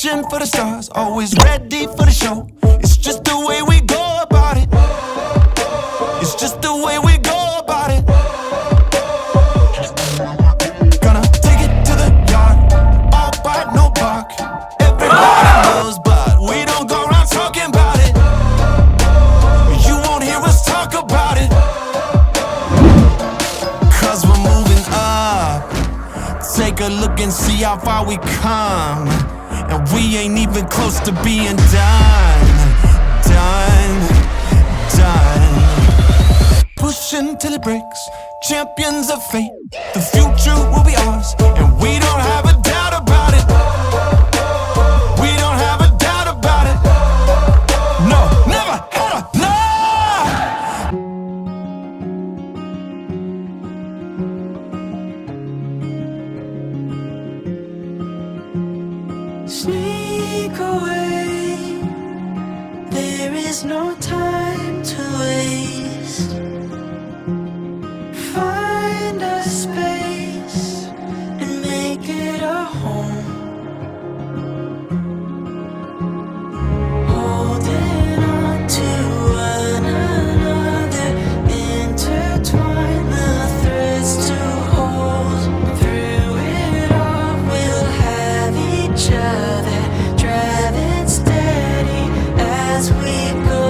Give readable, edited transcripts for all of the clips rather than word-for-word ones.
Reaching for the stars, always ready for the show. It's just the way we go about it. It's just the way we go about it. Gonna take it to the yard, all bite, no bark. Everybody knows, but we don't go around talking about it. You won't hear us talk about it. Cause we're moving up. Take a look and see how far we come. And we ain't even close to being done. Pushing till it breaks, champions of fate. The future will be ours, and we don't have a doubt about it. We don't have a doubt about it. No, never had a no. Sneak away, there is no time to waste. Find a space and make it a home. Holding on to one another, intertwine the threads to hold. Through it all, we'll have each other, driving steady as we go.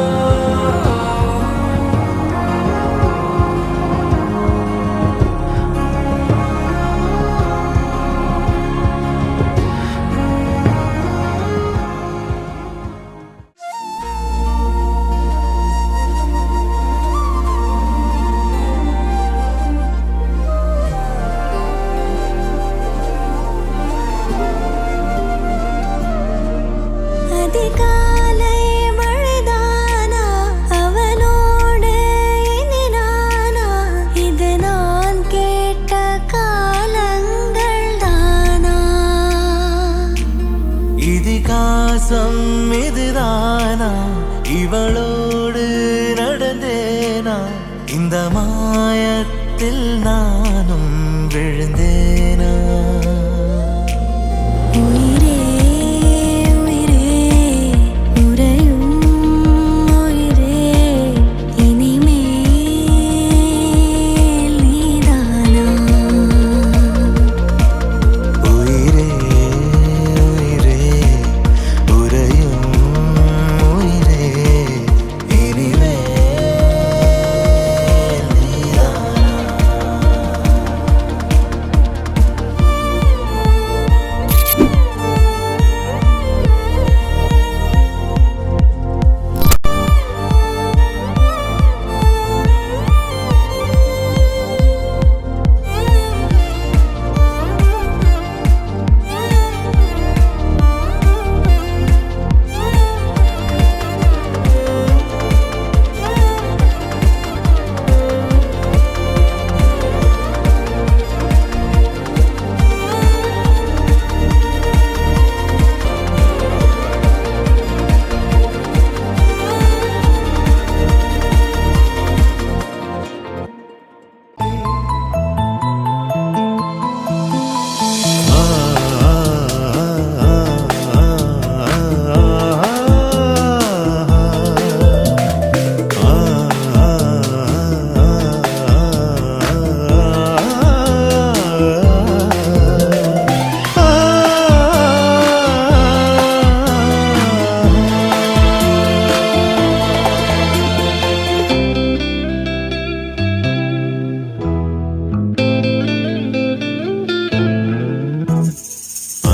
அதிகாலை மழைதானா, அவனோடு இனி நானா? இது நான் கேட்ட காலங்கள் தானா? இதிகாசம் இதுதானா? இவளோடு நடந்தேனா? இந்த மாயத்தில் நானும் விழுந்தேனா? உயிரே உயிரே உறையும் உயிரே, இனிமேல் நீதானா? உயிரே உயிரே உறையும் உயிரே, இனிமேல் நீதானா?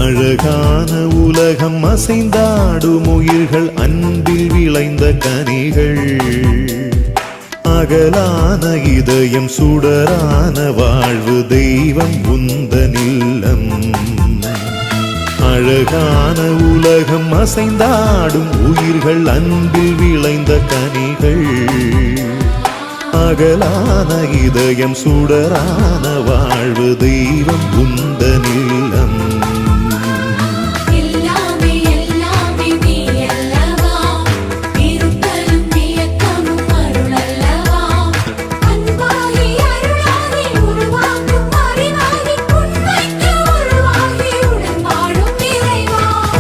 அழகான உலகம் அசைந்தாடும் உயிர்கள், அன்பில் விளைந்த கனிகள். அகலான இதயம், சுடரான வாழ்வு, தெய்வம் உந்தன் இல்லம். அழகான உலகம் அசைந்தாடும் உயிர்கள், அன்பில் விளைந்த கனிகள். அகலான இதயம், சுடரான வாழ்வு, தெய்வம் உந்தன் இல்லம்.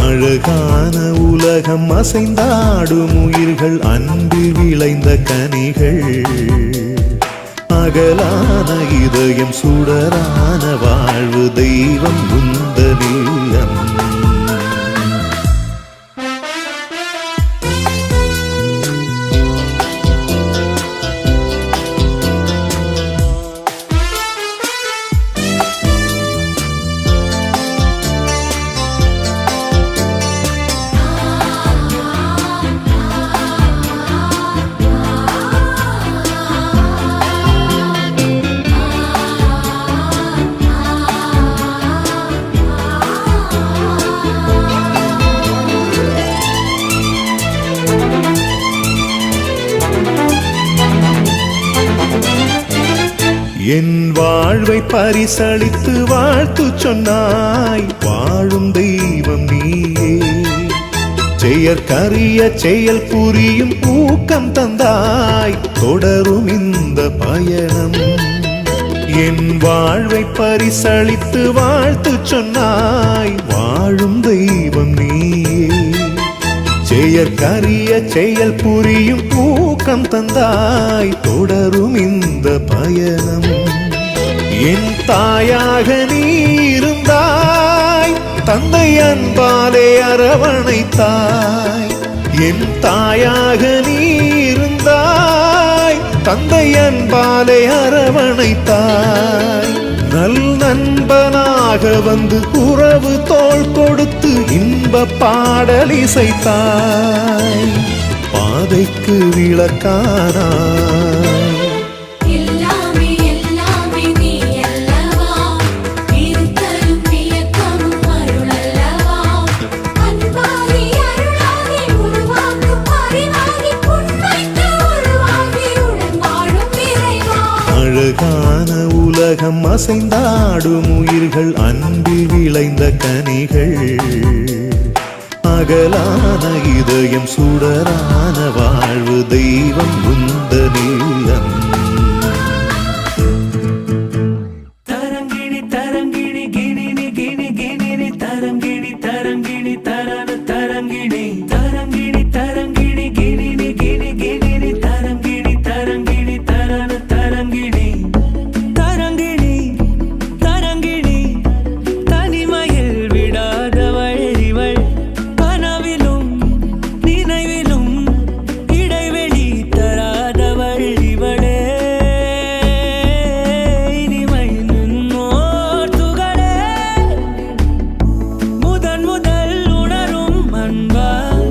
அழகா உலகம் அசைந்தாடும் உயிர்கள் அன்பில் விளைந்த கனிகள் அகலான இதயம் சுடரான வாழ்வு தெய்வம் உந்தனில்லம் என் வாழ்வை பரிசளித்து வாழ்த்து சொன்னாய் வாழும் தெய்வம் நீயே செயற்கரிய செயல் புரியும் ஊக்கம் தந்தாய் தொடரும் இந்த பயணம் என் வாழ்வை பரிசளித்து வாழ்த்து சொன்னாய் வாழும் தெய்வம் நீயே செயற்கரிய செயல் புரியும் ஊக்கம் தந்தாய் தொடரும் இந்த பயணம் என் தாயாக நீ இருந்தாய் தந்தை அன்பாலே அரவணைத்தாய் என் தாயாக நீ இருந்தாய் தந்தை அன்பாலே அரவணைத்தாய் நல் நண்பனாக வந்து உறவு தோள் கொடுத்து இன்ப பாடல் இசைத்தாய் பாதைக்கு விளக்கானாய் அழகான உலகம் அசைந்தாடும் உயிர்கள் அன்பில் விளைந்த கனிகள் அகலான இதயம் சுடரான வாழ்வு தெய்வம் உந்தனில்லம் தரங்கிணி தரங்கிணி கிணினி கிணி கிணினி தரங்கிணி தரங்கிணி தரன தரங்கிணி தரங்கிணி தரங்கிணி கிணினி கிணி கிணினி தரங்கிணி தரங்கிணி தரன தரங்கிணி தரங்கிணி தரங்கிணி தனிமையில் விடாதவள் இவள் கனவிலும் நினைவிலும் இடைவெளி தராதவள் இவளே இனிமை நின்னோர் துகளே முதன் முதல் உணரும் அன்பால்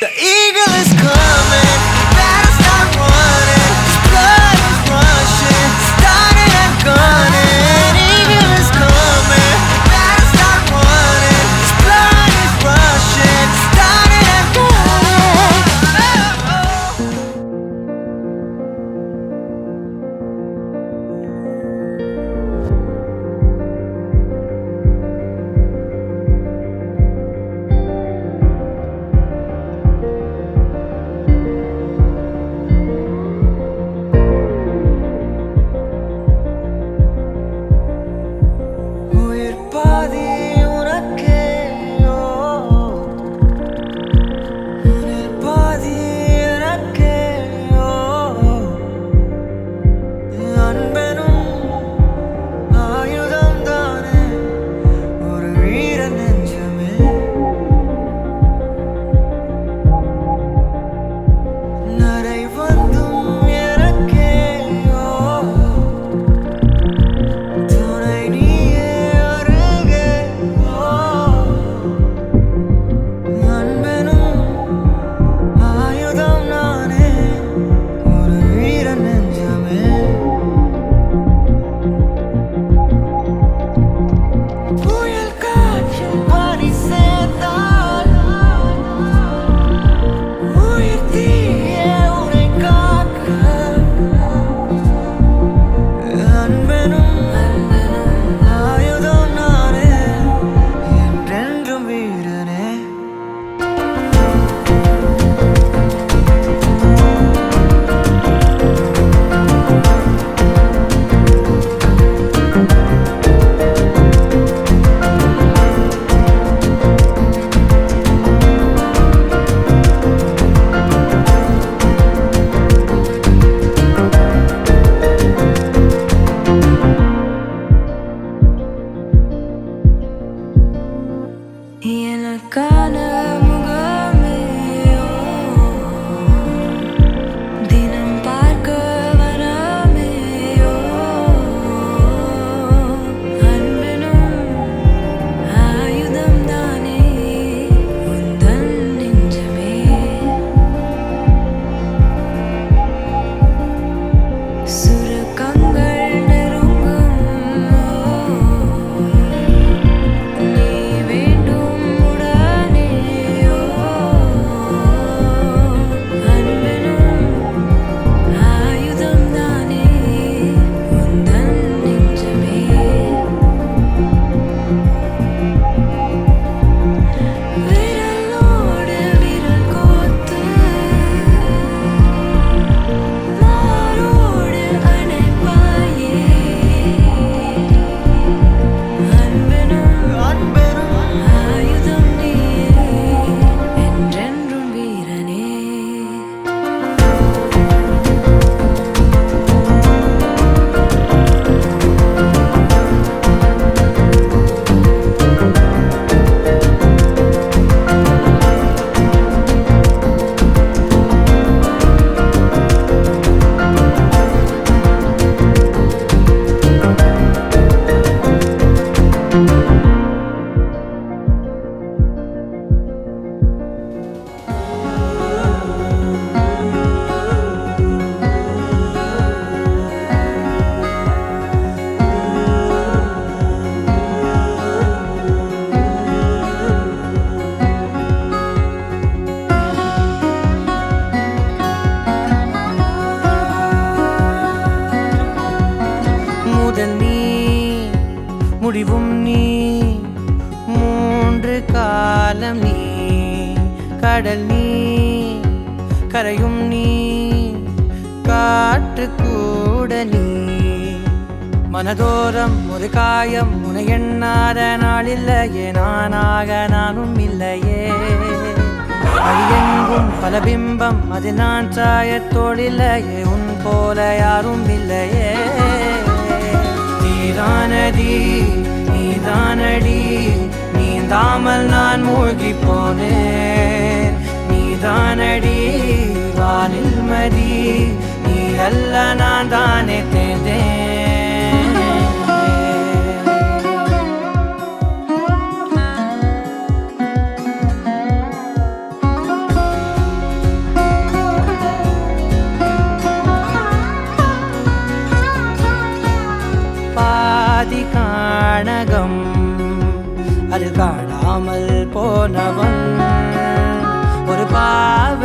The eagle is coming, better start running. His blood is rushing, starting and gunning. Eagle is coming, better start running. His blood is rushing, starting and gunning. உயிர் பாதி உனக்கே உயிர் பாதி எனக்கே அன்பெனும் ஆயுதம் தானே ஒரு வீர நெஞ்சமே நரை வந்தும் எனக்கே துணை நீயே அருகே அன்பெனும் ஆயுதம் நானே ஒரு வீர நெஞ்சமே புயல் காற்றில் பனி சேர்ந்தால் உயிர் தீயே உன்னை காக்க அன்பெனும் ஆயுதம் நானே என்றென்றும் வீரனே எனக்கான முகமே தினம் பார்க்க வராமே அன்பெனும் ஆயுதம் தானே உந்தன் நெஞ்சமே சுருக்கங்கள் நெருங்கும் நீ வேண்டும் உடனே அன்பெனும் ஆயுதம் தானே உந்தன் நெஞ்சமே விரலோடு விரல் கோத்து மாரோடு அணைப்பாயே அன்பெனும் ஆயுதம் நீயே என்றென்றும் வீரனே முதல் நீ முடிவும் நீ மூன்று காலம் நீ கடல் நீ கரையும் நீ காற்று கூட நீ மனதோரம் ஒரு காயம் உன எண்ணாத நாள் இல்லையே நானாக நானும் இல்லையே வழியெங்கும் பல பிம்பம் அது நான் சாயத்தோடில்லையே உன் போல யாரும் இல்லையே நீதானடி நீதானடி நீந்தாமல் நான் மூழ்கி போனேன் நீதானடி வானில் மதி நீ அல்ல நான் தானே தேர்ந்தேன்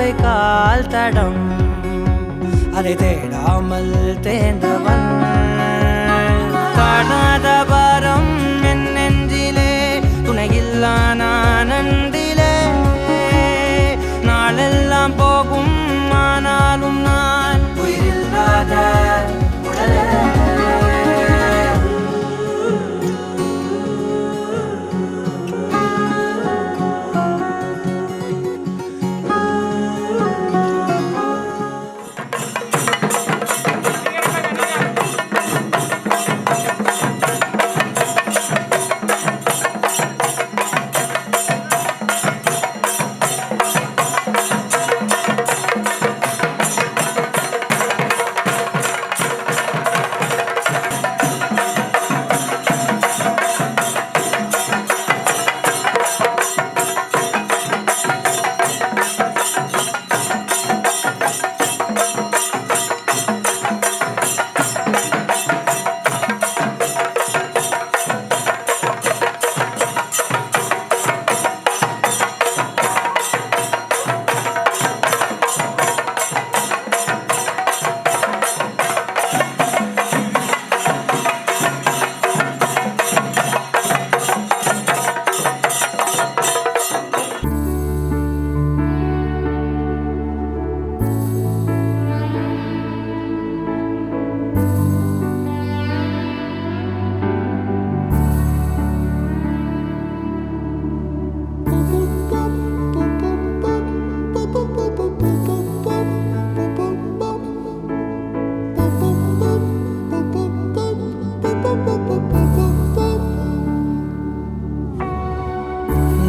பார்வை கால் தடம் அதை தேடாமல் தேர்ந்தவன் காணாத பாரம் என் நெஞ்சிலே துணையில்லா நன்றிலே நாளெல்லாம் போகும் ஆனாலும் நான் உயிரில்லாத உடலே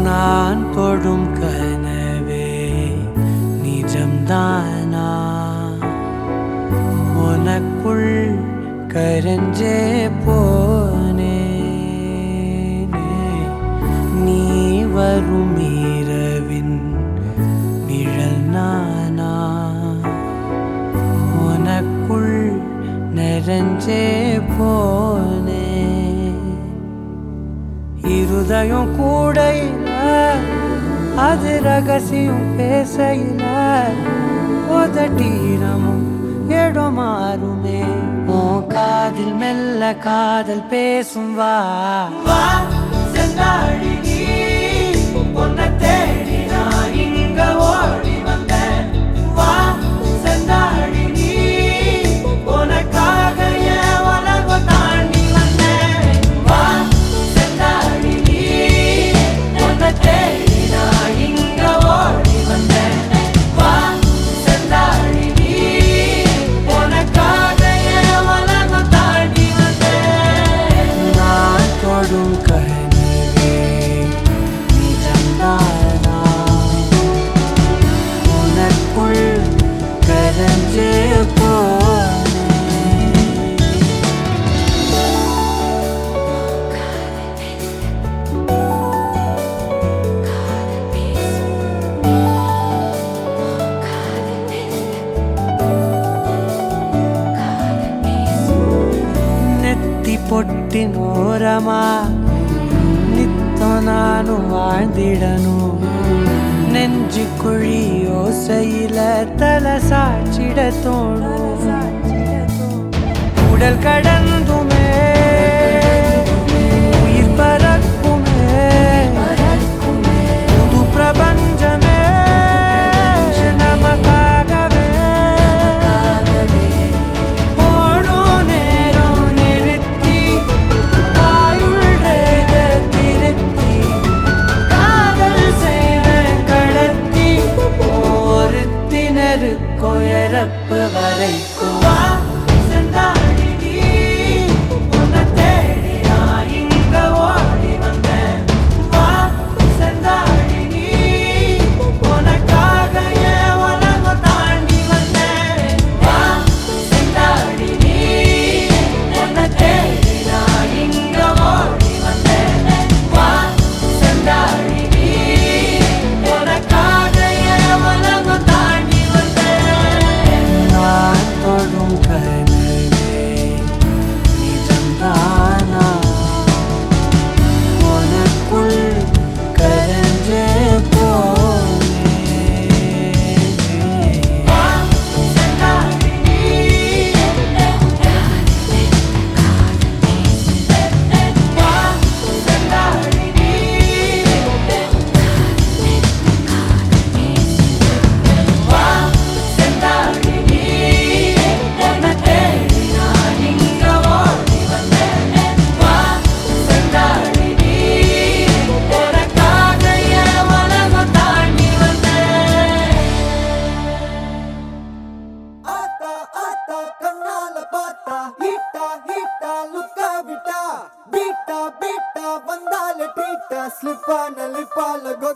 நான் தொடும் கனவே நிஜம்தானா உனக்குள் கரைஞ்சே போனே நீ வரும் இரவின் நிழல் நானா உனக்குள் நிறைஞ்சே போனே இருதயம் கூடையில அது ரகசியம் பேசையில உதட்டீரமும் இடம் மாறுமே உன் காதில் மெல்ல காதல் பேசும் வா செந்தாழி நீ உன்னை தேடி நான் இங்க ஓடி வந்தேன் வா செந்தாழி நீ உனக்காக என் உலகம் தாண்டி வந்தேன் வா செந்தாழி நீ உன்னை தேடி நான் இங்க ஓடி வந்தேன் வா செந்தாழி நீ உனக்காக என் உலகம் தாண்டி வந்தேன் நான் தொடும் கனவே நிஜம்தானா உனக்குள் கரைஞ்சே போனே ನೆತ್ತಿ ಪೊಟ್ಟಿನೋರಮಾ ನಿತ್ತ ನಾನು வாழ்ந்திடನು நெஞ்சு குழி யோசையில தலை சாச்சிட தோணும் உடல் கடந்துமே உயிர் பறக்குமே புது பிரபஞ்சமே நமக்காகவே ஓடும் நேரம் நிறுத்தி ஆயுள் ரேக திருத்தி காதல் செய்வேன் கடத்தி ஒருத்தினருக்கும் இறப்பு வரைக்கும் வா செந்தாழி நீ உன்னை தேடி நான் இங்க ஓடி வந்தேன் வா செந்தாழி நீ உனக்காக என் உலகம் தாண்டி வந்தேன் வா செந்தாழி நீ உன்னை தேடி நான் இங்க ஓடி வந்தேன் வா செந்தாழி நீ உனக்காக என் உலகம் தாண்டி வந்தேன் நான் தொடும்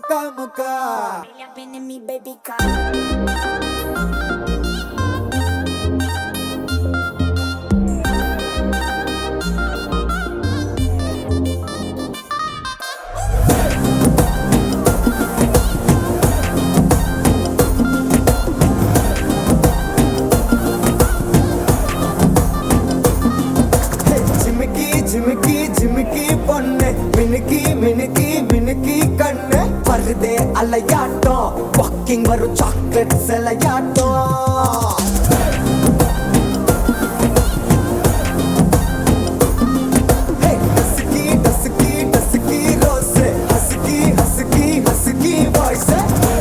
Doka muka. Been in me, baby, come. ஜிமிக்கி ஜிமிக்கி ஜிமிக்கி பொண்ணு மினுக்கி மினுக்கி மினுக்கி கண்ணு வருதே அலையாட்டம் வாக்கிங் வரும் சாக்லேட் சிலையாட்டம் டசுக்கி டசுக்கி டசுக்கி ரோஸ் ஹசுக்கி ஹசுக்கி ஹசுக்கி வாய்ஸ்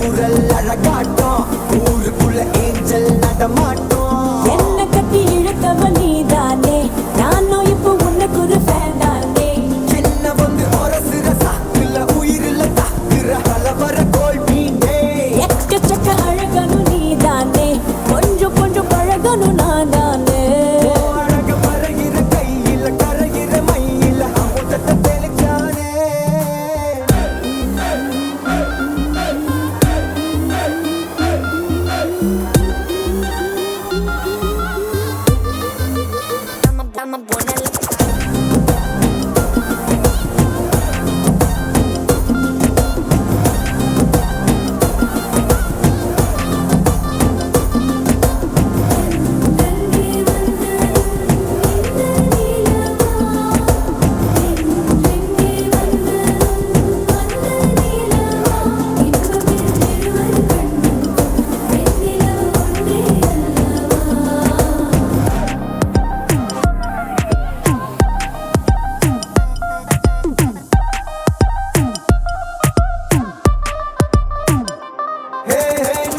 ஊரல் அழகாட்டம் ஊருக்குள்ள ஏஞ்சல் நடமாட்டம் என்ன கட்டி இழுத்தவ நீதானே நானும் இப்போ உனக்கு ஒரு ஃபேன் தானே என்ன வந்து ஒரசுற சாக்குல உயிரில தாக்குற கலவர கோல் மீனே எக்கச்சக்க அழகனும் நீதானே கொஞ்சம் கொஞ்சம் பழகனும் நான் தானே அழக பறகிற கையில கரைகிற மயில அமுதத்தை தெளிச்சானே I'm a buena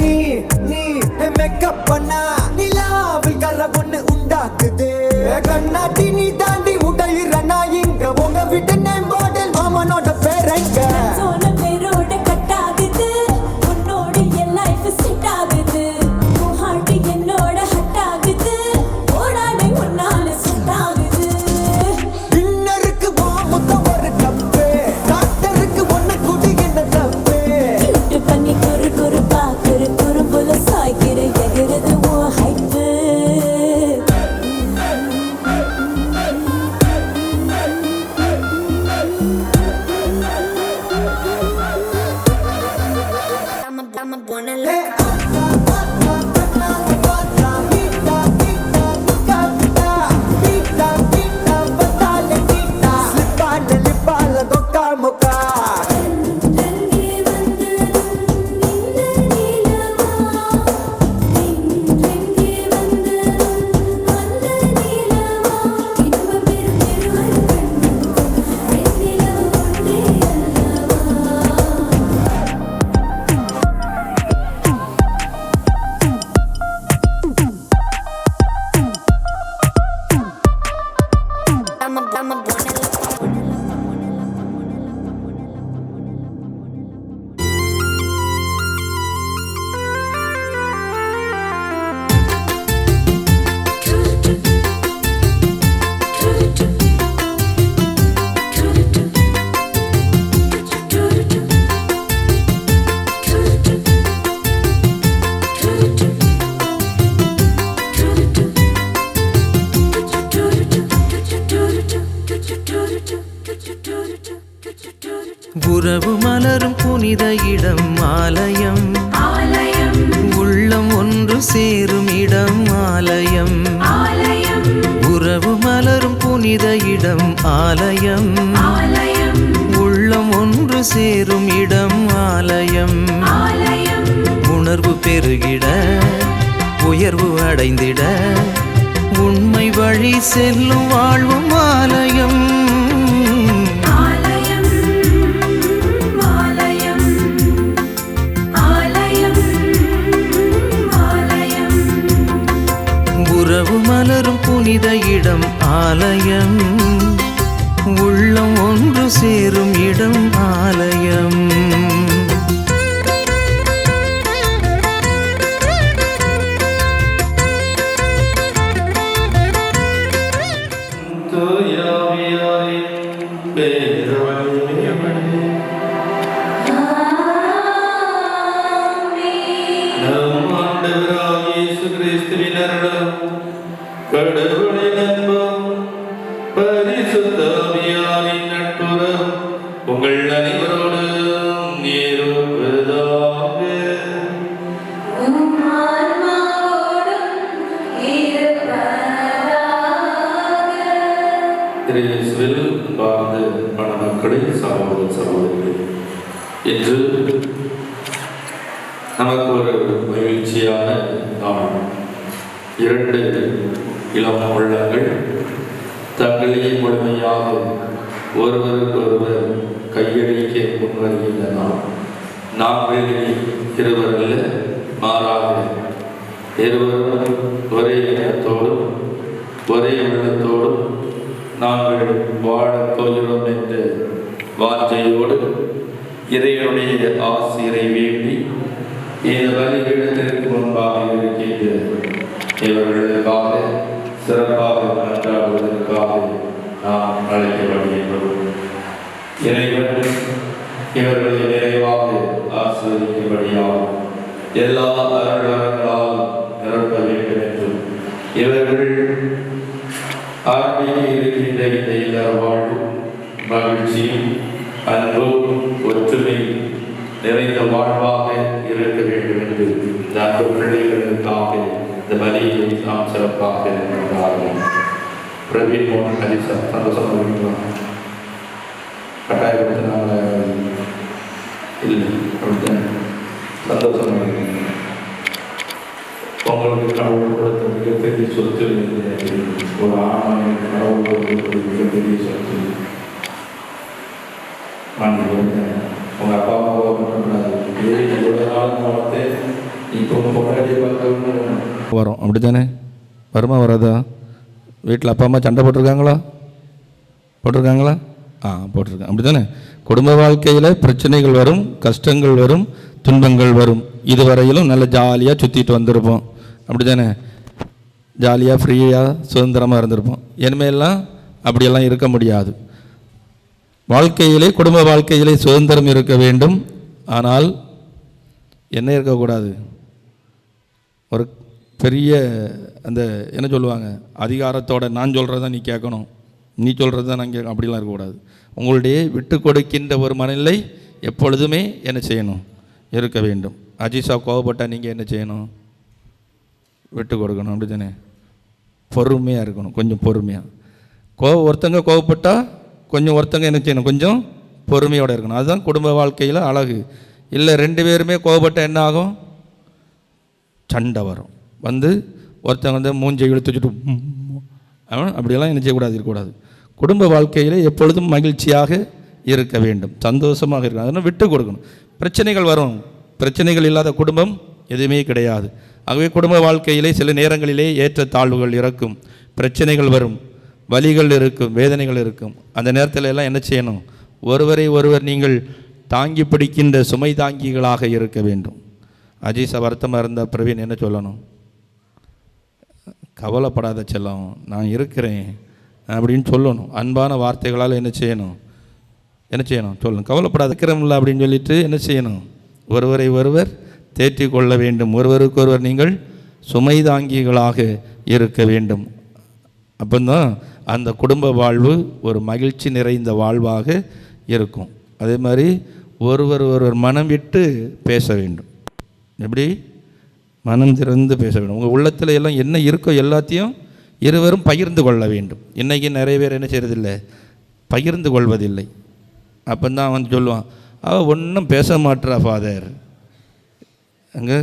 நீ நீ மேக்கப் பண்ணா நிலாவில் கர பொண்ணு உண்டாக்குது கண்ணாட்டி நீ தாண்டி உடையிற நான் இங்க உங்க வீட்டு நேம் பாடல் மாமனோட பேரங்க சோன பேரோட கட்டாகுது உன்னோட என் லைஃப் செட் ஆகுது உன் ஹார்ட் என்னோட ஹட் ஆகுது ஓடாடை உன்னால செட் ஆகுது டின்னருக்கு மாமுத்த ஒரு கப்பு டாக்டருக்கு ஒண்ணு குடி என்ன தப்பு கியூட் பண்ணி குறு குறு பாக்குற குறும்புல சாய்க்கிற எகிறது உன் hype I'm a buena I'm a buena உறவு மலரும் புனித இடம் ஆலயம் உள்ளம் ஒன்று சேரும் இடம் ஆலயம் உறவு மலரும் புனித இடம் ஆலயம் உள்ளம் ஒன்று சேரும் இடம் ஆலயம் உணர்வு பெருகிட உயர்வு அடைந்திட உண்மை வழி செல்லும் வாழ்வும் ஆலயம் உறவு மலரும் புனித இடம் ஆலயம் உள்ளம் ஒன்று சேரும் இடம் ஆலயம் தூயாவியாரின் பேரவழியமணி கடவுளின் அன்பும் பரிசுத்த ஆவியாரின் நட்புறவும் உங்கள் அனைவரோடும் இருப்பதாக. இயேசுவில் வாழ்ந்த மணமக்களே, சகோதர சகோதரிகளே, இன்று நமக்கு ஒரு மகிழ்ச்சியான நாள். 2 இளம் உள்ளங்கள் தங்களையே முழுமையாக ஒருவருக்கொருவர் கையளிக்க முன்வருகின்ற நாள். நாங்கள் இருவர் அல்ல, மாறாக இருவரும் ஒரே எண்ணத்தோடும் ஒரே உள்ளத்தோடும் நாங்கள் வாழப் போகிறோம் என்ற வாஞ்சையோடு இறைவனுடைய ஆசிரை வேண்டி இந்த வழிபீடத்திற்கு முன்பாக இருக்கின்ற இவர்களுக்காக சிறப்பாக நன்றாடுவதற்காக நாம் அழைக்கப்படுகின்றோம். இறைவன் இவர்களை நிறைவாக ஆசிரியப்படியாகும் எல்லா அருளால் நிரப்ப வேண்டும் என்றும் இவர்கள் ஆன்மீக இருக்கின்ற இந்த இல்லற வாழ்வும் மகிழ்ச்சியும் அன்பும் ஒற்றுமை நிறைந்த வாழ்வாக இருக்க வேண்டும் என்று இந்த அன்பு பிள்ளைகளுக்காக இந்த பலியை நாம் சிறப்பாக இருக்கின்றார்கள். பிரவீன் மோகன் ஹரிசா சந்தோஷம் கட்டாயப்படுத்தினால இல்லை அப்படித்தான் சந்தோஷம். உங்களுக்கு கடவுள் கொடுத்த மிகப்பெரிய சொத்து ஒரு ஆண் கடவுள் கொடுத்த மிகப்பெரிய சொத்து. உங்க அப்பா அம்மா பண்ணக்கூடாது. இவ்வளோ நாள் வளர்த்து இப்போ பொண்டாடி பார்க்க வரும். அப்படி தானே வருமா வராதா? வீட்டில் அப்பா அம்மா சண்டை போட்டிருக்காங்களா? போட்டிருக்காங்களா? போட்டிருக்கேன். அப்படி தானே குடும்ப வாழ்க்கையில் பிரச்சனைகள் வரும், கஷ்டங்கள் வரும், துன்பங்கள் வரும். இதுவரையிலும் நல்ல ஜாலியாக சுற்றிட்டு வந்திருப்போம். அப்படி தானே ஜாலியாக ஃப்ரீயாக சுதந்திரமாக இருந்திருப்போம். இனிமேலாம் அப்படியெல்லாம் இருக்க முடியாது. வாழ்க்கையிலே குடும்ப வாழ்க்கையிலே சுதந்திரம் இருக்க வேண்டும். ஆனால் என்ன இருக்கக்கூடாது? ஒரு பெரிய அந்த என்ன சொல்லுவாங்க, அதிகாரத்தோட நான் சொல்கிறது தான் நீ கேட்கணும், நீ சொல்கிறது தான் நான் கேட்கணும், அப்படிலாம் இருக்கக்கூடாது. உங்களுடைய விட்டு கொடுக்கின்ற ஒரு மனநிலை எப்பொழுதுமே என்ன செய்யணும்? இருக்க வேண்டும். அஜிஷா கோவப்பட்டால் நீங்கள் என்ன செய்யணும்? விட்டு கொடுக்கணும். அப்படி தானே பொறுமையாக இருக்கணும். கொஞ்சம் பொறுமையாக ஒருத்தங்க கோவப்பட்டால் கொஞ்சம் ஒருத்தங்க என்ன செய்யணும்? கொஞ்சம் பொறுமையோடு இருக்கணும். அதுதான் குடும்ப வாழ்க்கையில் அழகு. இல்லை 2 பேருமே கோவப்பட்டால் என்ன ஆகும்? சண்டை வரும். ஒருத்தங்க மூஞ்சை இழுத்து வச்சுட்டு அப்படியெல்லாம் என்ன செய்யக்கூடாது, இருக்கக்கூடாது. குடும்ப வாழ்க்கையில் எப்பொழுதும் மகிழ்ச்சியாக இருக்க வேண்டும், சந்தோஷமாக இருக்கணும். அதனால் விட்டு கொடுக்கணும். பிரச்சனைகள் வரும். பிரச்சனைகள் இல்லாத குடும்பம் எதுவுமே கிடையாது. ஆகவே குடும்ப வாழ்க்கையிலே சில நேரங்களிலே ஏற்ற தாழ்வுகள் இருக்கும், பிரச்சனைகள் வரும், வலிகள் இருக்கும், வேதனைகள் இருக்கும். அந்த நேரத்தில் எல்லாம் என்ன செய்யணும்? ஒருவரை ஒருவர் நீங்கள் தாங்கி பிடிக்கின்ற சுமை தாங்கிகளாக இருக்க வேண்டும். அஜீஷா வருத்தமாக இருந்த பிரவீன் என்ன சொல்லணும்? கவலைப்படாத செல்லம், நான் இருக்கிறேன் அப்படின்னு சொல்லணும். அன்பான வார்த்தைகளால் என்ன செய்யணும்? சொல்லணும். கவலைப்படாத இருக்கிறமில்ல அப்படின்னு சொல்லிட்டு என்ன செய்யணும்? ஒருவரை ஒருவர் தேற்றி கொள்ள வேண்டும். ஒருவருக்கு ஒருவர் நீங்கள் சுமை தாங்கிகளாக இருக்க வேண்டும். அப்போதான் அந்த குடும்ப வாழ்வு ஒரு மகிழ்ச்சி நிறைந்த வாழ்வாக இருக்கும். அதே மாதிரி ஒருவர் ஒருவர் மனம் விட்டு பேச வேண்டும். எப்படி? மனம் திறந்து பேச வேண்டும். உங்கள் உள்ளத்தில் எல்லாம் என்ன இருக்கோ எல்லாத்தையும் இருவரும் பகிர்ந்து கொள்ள வேண்டும். இன்றைக்கி நிறைய பேர் என்ன செய்கிறதில்லை? பகிர்ந்து கொள்வதில்லை. அப்போ தான் அவன் சொல்லுவான், அவள் ஒன்றும் பேச மாட்டுறா ஃபாதர். அங்கே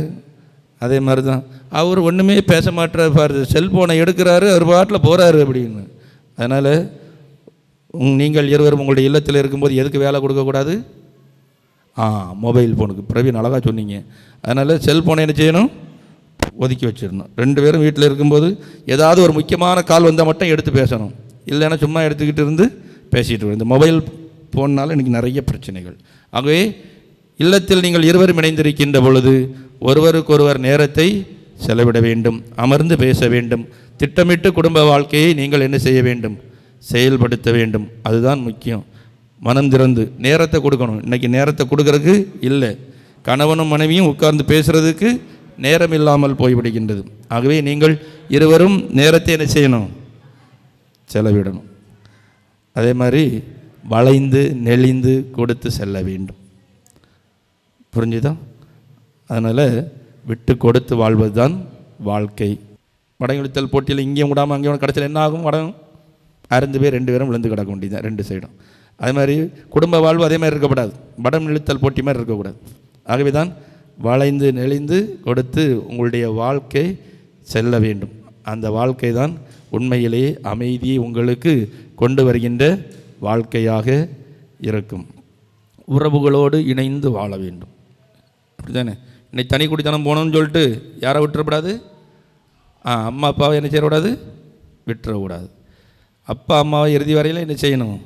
அதே மாதிரி தான் அவர் ஒன்றுமே பேச மாட்டுறாரு ஃபாதர், செல்ஃபோனை எடுக்கிறாரு, அவர் பாட்டில் போகிறாரு அப்படின்னு. அதனால் நீங்கள் இருவரும் உங்களுடைய இல்லத்தில் இருக்கும்போது எதுக்கு வேலை கொடுக்கக்கூடாது? மொபைல் ஃபோனுக்கு. பிரவீன் அழகாக சொன்னீங்க. அதனால் செல்ஃபோனை என்ன செய்யணும்? ஒதுக்கி வச்சிடணும். 2 பேரும் வீட்டில் இருக்கும்போது ஏதாவது ஒரு முக்கியமான கால் வந்தால் மட்டும் எடுத்து பேசணும். இல்லைன்னா சும்மா எடுத்துக்கிட்டு இருந்து பேசிகிட்டு இந்த மொபைல் ஃபோன்னால் இன்றைக்கி நிறைய பிரச்சனைகள். ஆகவே இல்லத்தில் நீங்கள் இருவரும் இணைந்திருக்கின்ற பொழுது ஒருவருக்கொருவர் நேரத்தை செலவிட வேண்டும், அமர்ந்து பேச வேண்டும். திட்டமிட்டு குடும்ப வாழ்க்கையை நீங்கள் என்ன செய்ய வேண்டும்? செயல்படுத்த வேண்டும். அதுதான் முக்கியம். மனம் திறந்து நேரத்தை கொடுக்கணும். இன்றைக்கி நேரத்தை கொடுக்கறதுக்கு இல்லை. கணவனும் மனைவியும் உட்கார்ந்து பேசுகிறதுக்கு நேரம் இல்லாமல் போய்விடுகின்றது. ஆகவே நீங்கள் இருவரும் நேரத்தை என்ன செய்யணும்? செலவிடணும். அதே மாதிரி வளைந்து நெளிந்து கொடுத்து செல்ல வேண்டும். புரிஞ்சுதா? அதனால் விட்டு கொடுத்து வாழ்வது தான் வாழ்க்கை. வடங்கிழித்தல் போட்டியில் இங்கேயும் விடாமல் அங்கேயும் கடைசியில் என்ன ஆகும்? வடம் 2 பேர் 2 பேரும் விழுந்து கிடக்க வேண்டியது 2 சைடும். அதே மாதிரி குடும்ப வாழ்வு அதே மாதிரி இருக்கக்கூடாது. வடம் இழுத்தல் போட்டி மாதிரி இருக்கக்கூடாது. ஆகவே தான் வளைந்து நெளிந்து கொடுத்து உங்களுடைய வாழ்க்கை செல்ல வேண்டும். அந்த வாழ்க்கை தான் உண்மையிலேயே அமைதியை உங்களுக்கு கொண்டு வருகின்ற வாழ்க்கையாக இருக்கும். உறவுகளோடு இணைந்து வாழ வேண்டும். அப்படி தானே? இன்னைக்கு தனி குடித்தனம் போகணும்னு சொல்லிட்டு யாரை விட்டுறக்கூடாது? அம்மா அப்பாவை என்ன செய்யக்கூடாது? விட்டுறக்கூடாது. அப்பா அம்மாவை இறுதி வரையில் என்ன செய்யணும்?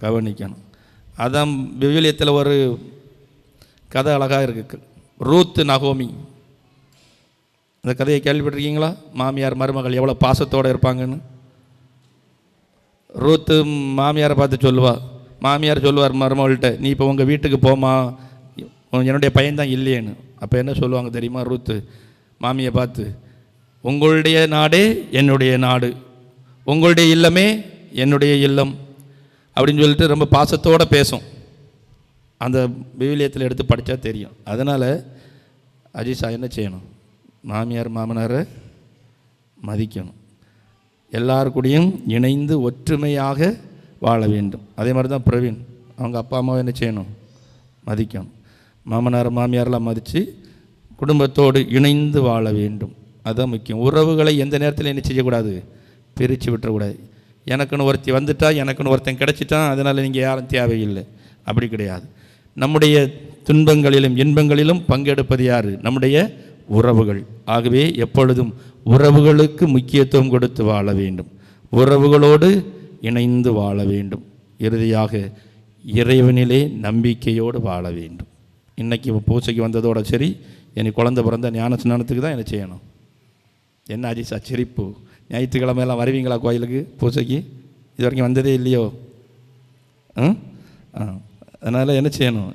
கவனிக்கணும். அதான் விவிலியத்தில் ஒரு கதை அழகாக இருக்குது. ரூத் நகோமி, அந்த கதையை கேள்விப்பட்டிருக்கீங்களா? மாமியார் மருமகள் எவ்வளோ பாசத்தோடு இருப்பாங்கன்னு. ரூத்து மாமியாரை பார்த்து சொல்லுவா. மாமியார் சொல்லுவார் மருமகள்கிட்ட, நீ இப்போ உங்கள் வீட்டுக்கு போமா, என்னுடைய பையன்தான் இல்லையேன்னு. அப்போ என்ன சொல்லுவாங்க தெரியுமா? ரூத்து மாமியை பார்த்து, உங்களுடைய நாடே என்னுடைய நாடு, உங்களுடைய இல்லமே என்னுடைய இல்லம் அப்படின்னு சொல்லிட்டு ரொம்ப பாசத்தோடு பேசும். அந்த விவிலியத்தில் எடுத்து படித்தா தெரியும். அதனால் அஜிஷா என்ன செய்யணும்? மாமியார் மாமனாரை மதிக்கணும். எல்லாருக்கூடையும் இணைந்து ஒற்றுமையாக வாழ வேண்டும். அதே மாதிரி தான் பிரவீன் அவங்க அப்பா அம்மாவை என்ன செய்யணும்? மதிக்கணும். மாமனார் மாமியாரெலாம் மதித்து குடும்பத்தோடு இணைந்து வாழ வேண்டும். அதுதான் முக்கியம். உறவுகளை எந்த நேரத்தில் என்ன செய்யக்கூடாது? பிரித்து விட்டுறக்கூடாது. எனக்குன்னு ஒருத்தி வந்துட்டா, எனக்குன்னு ஒருத்தன் கிடச்சிட்டான், அதனால் நீங்கள் யாரும் தேவையில்லை, அப்படி கிடையாது. நம்முடைய துன்பங்களிலும் இன்பங்களிலும் பங்கெடுப்பது யார்? நம்முடைய உறவுகள். ஆகவே எப்பொழுதும் உறவுகளுக்கு முக்கியத்துவம் கொடுத்து வாழ வேண்டும். உறவுகளோடு இணைந்து வாழ வேண்டும். இறுதியாக இறைவனிலே நம்பிக்கையோடு வாழ வேண்டும். இன்றைக்கி பூசைக்கு வந்ததோட சரி, இனி குழந்தை பிறந்த ஞான ஸ்நானத்துக்கு தான் என்ன செய்யணும்? என்ன அஜிசா சிரிப்பு? ஞாயிற்றுக்கிழமையெல்லாம் வருவீங்களா கோயிலுக்கு பூசைக்கு? இது வரைக்கும் வந்ததே இல்லையோ? அதனால் என்ன செய்யணும்?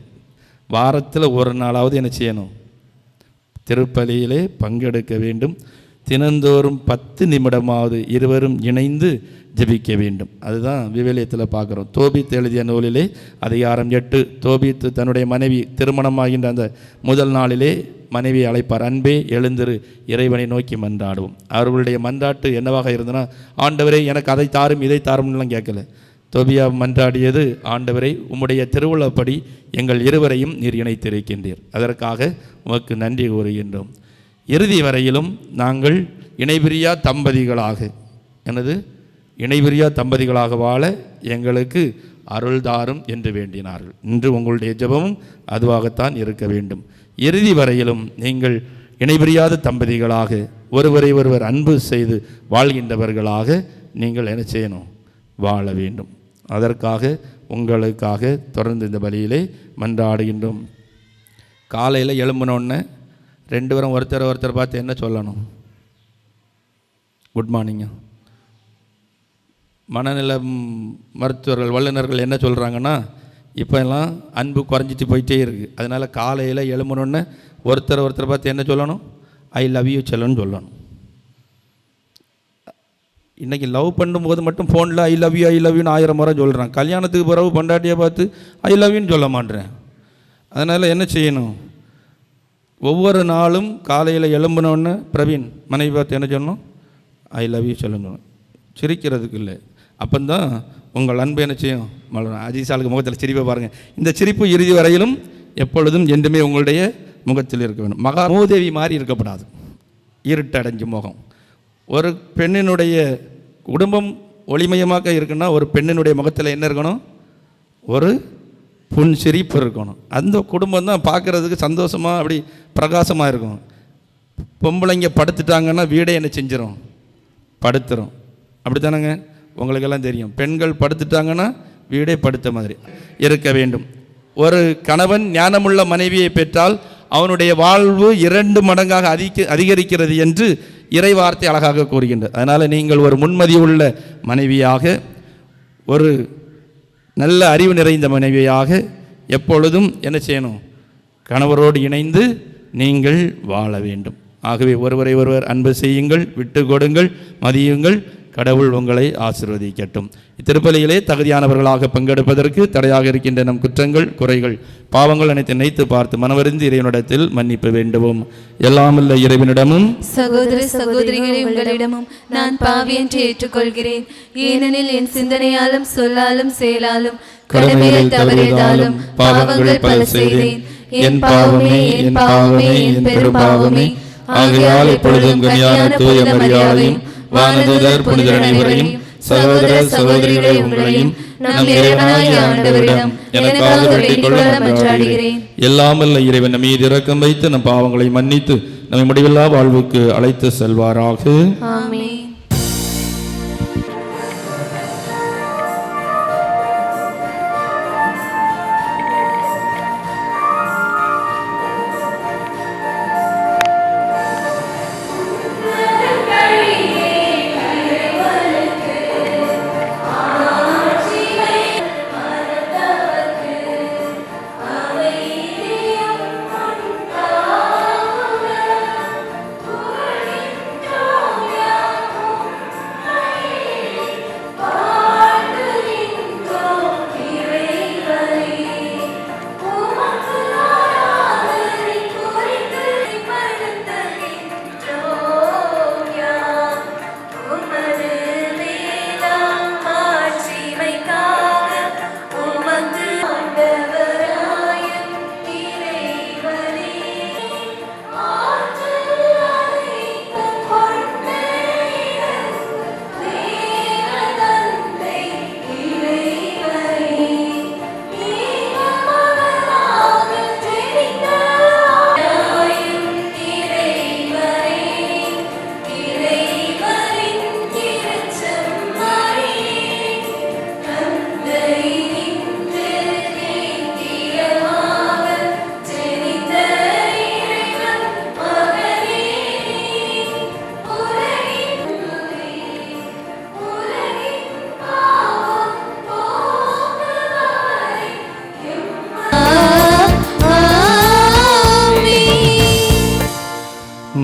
வாரத்தில் ஒரு நாளாவது என்ன செய்யணும்? திருப்பலியிலே பங்கெடுக்க வேண்டும். தினந்தோறும் 10 நிமிடமாவது இருவரும் இணைந்து ஜெபிக்க வேண்டும். அதுதான் விவிலியத்தில் பார்க்குறோம். தோபித் எழுதிய நூலிலே அதிகாரம் 8, தோபித்து தன்னுடைய மனைவி திருமணமாகின்ற அந்த முதல் நாளிலே மனைவியை அழைப்பார். அன்பே எழுந்திரு, இறைவனை நோக்கி மன்றாடுவோம். அவர்களுடைய மன்றாட்டு என்னவாக இருந்தனா, ஆண்டவரே எனக்கு அதை தாரும் இதை தாரும்லாம் கேட்கல. தோபியா மன்றாடியது, ஆண்டவரை உம்முடைய திருவுள்ளப்படி எங்கள் இருவரையும் நீர் இணைத்திருக்கின்றீர், அதற்காக உமக்கு நன்றி கூறுகின்றோம். இறுதி வரையிலும் நாங்கள் இணைபிரியா தம்பதிகளாக இணைபிரியா தம்பதிகளாக வாழ எங்களுக்கு அருள்தாரும் என்று வேண்டினார்கள். இன்று உங்களுடைய ஜெபமும் அதுவாகத்தான் இருக்க வேண்டும். இறுதி வரையிலும் நீங்கள் இணைபிரியாத தம்பதிகளாக ஒருவரை ஒருவர் அன்பு செய்து வாழ்கின்றவர்களாக நீங்கள் என்ன செய்யணும்? வாழ வேண்டும். அதற்காக உங்களுக்காக தொடர்ந்து இந்த பலியிலே மன்றாடுகின்றோம். காலையில் எழும்பினோடனே 2 பேரும் ஒருத்தர் பார்த்து என்ன சொல்லணும்? குட் மார்னிங்க. மனநல மருத்துவர்கள் வல்லுநர்கள் என்ன சொல்கிறாங்கன்னா, இப்போ எல்லாம் அன்பு குறைஞ்சிட்டு போயிட்டே இருக்குது. அதனால் காலையில் எழும்பினோடனே ஒருத்தர் பார்த்து என்ன சொல்லணும்? ஐ லவ் யூ செல்லன்னு சொல்லணும். இன்றைக்கி லவ் பண்ணும்போது மட்டும் ஃபோனில் ஐ லவ் யூன்னு 1000 முறை சொல்கிறான். கல்யாணத்துக்கு பிறகு பொண்டாட்டியை பார்த்து ஐ லவ் யூன்னு சொல்ல மாட்டேறேன். அதனால் என்ன செய்யணும்? ஒவ்வொரு நாளும் காலையில் எழும்பினோடனே பிரவீன் மனைவி பார்த்து என்ன சொல்லணும்? ஐ லவ் யூ சொல்லணும். சிரிக்கிறதுக்கு இல்லை. அப்போந்தான் உங்கள் அன்பு என்ன செய்யும்? மலரும். அஜிசாலுக்கு முகத்தில் சிரிப்பை பாருங்கள். இந்த சிரிப்பு இறுதி வரையிலும் எப்பொழுதும் என்றுமே உங்களுடைய முகத்தில் இருக்க வேண்டும். மூதேவி மாதிரி இருக்கக்கூடாது. இருட்டடைஞ்ச முகம். ஒரு பெண்ணினுடைய குடும்பம் ஒளிமயமாக இருக்குன்னா ஒரு பெண்ணினுடைய முகத்தில் என்ன இருக்கணும்? ஒரு புன் சிரிப்பு இருக்கணும். அந்த குடும்பம் தான் பார்க்குறதுக்கு சந்தோஷமாக அப்படி பிரகாசமாக இருக்கும். பொம்பளைங்க படுத்துட்டாங்கன்னா வீடே என்ன செஞ்சிடும்? படுத்துரும். அப்படி தானேங்க? உங்களுக்கெல்லாம் தெரியும். பெண்கள் படுத்துட்டாங்கன்னா வீடே படுத்த மாதிரி இருக்க வேண்டும். ஒரு கணவன் ஞானமுள்ள மனைவியை பெற்றால் அவனுடைய வாழ்வு 2 மடங்காக அதிகரிக்கிறது என்று இறை வார்த்தை அழகாக கூறுகின்றது. அதனால் நீங்கள் ஒரு முன்மதி உள்ள மனைவியாக, ஒரு நல்ல அறிவு நிறைந்த மனைவியாக எப்பொழுதும் என்ன செய்யணும்? கணவரோடு இணைந்து நீங்கள் வாழ வேண்டும். ஆகவே ஒருவரை ஒருவர் அன்பு செய்யுங்கள், விட்டு கொடுங்கள், மதியுங்கள். கடவுள் உங்களை ஆசீர்வதிக்கட்டும். இத்திருப்பலியிலே தகுதியானவர்களாக பங்கெடுப்பதற்கு தடையாக இருக்கின்ற நம் குற்றங்கள், குறைகள், பாவங்கள் அனைத்து நினைத்து பார்த்து மனவறிந்து இறைவனிடத்தில் மன்னிப்பு வேண்டுவோம். எல்லாமல்ல இறைவனிடமும் சகோதர சகோதரிகளே, உங்களிடமும் நான் பாவி என்று ஏற்றுக்கொள்கிறேன். ஏனெனில் என் சிந்தனையாலும் சொல்லாலும் செயலாலும் கடமையில் தவறியதாலும் பாவங்கள் பல செய்தேன். என் பாவமே, என் பாவமே, என் பெரும் பாவமே. ஆகையால் இப்பொழுதும் கன்னியான தூய மரியாதையும் வானதூதர் புனிதர் அனைவரையும் சகோதர சகோதரிகளை உங்களையும் நம் இறைவனாகிய ஆண்டவரிடம் எனக்காக வேண்டிக் கொள்ள மன்றாடுகிறேன். எல்லாமல்ல இறைவன் நம் மீது இரக்கம் வைத்து நம் பாவங்களை மன்னித்து நம்மை முடிவில்லா வாழ்வுக்கு அழைத்து செல்வாராக. ஆமென்.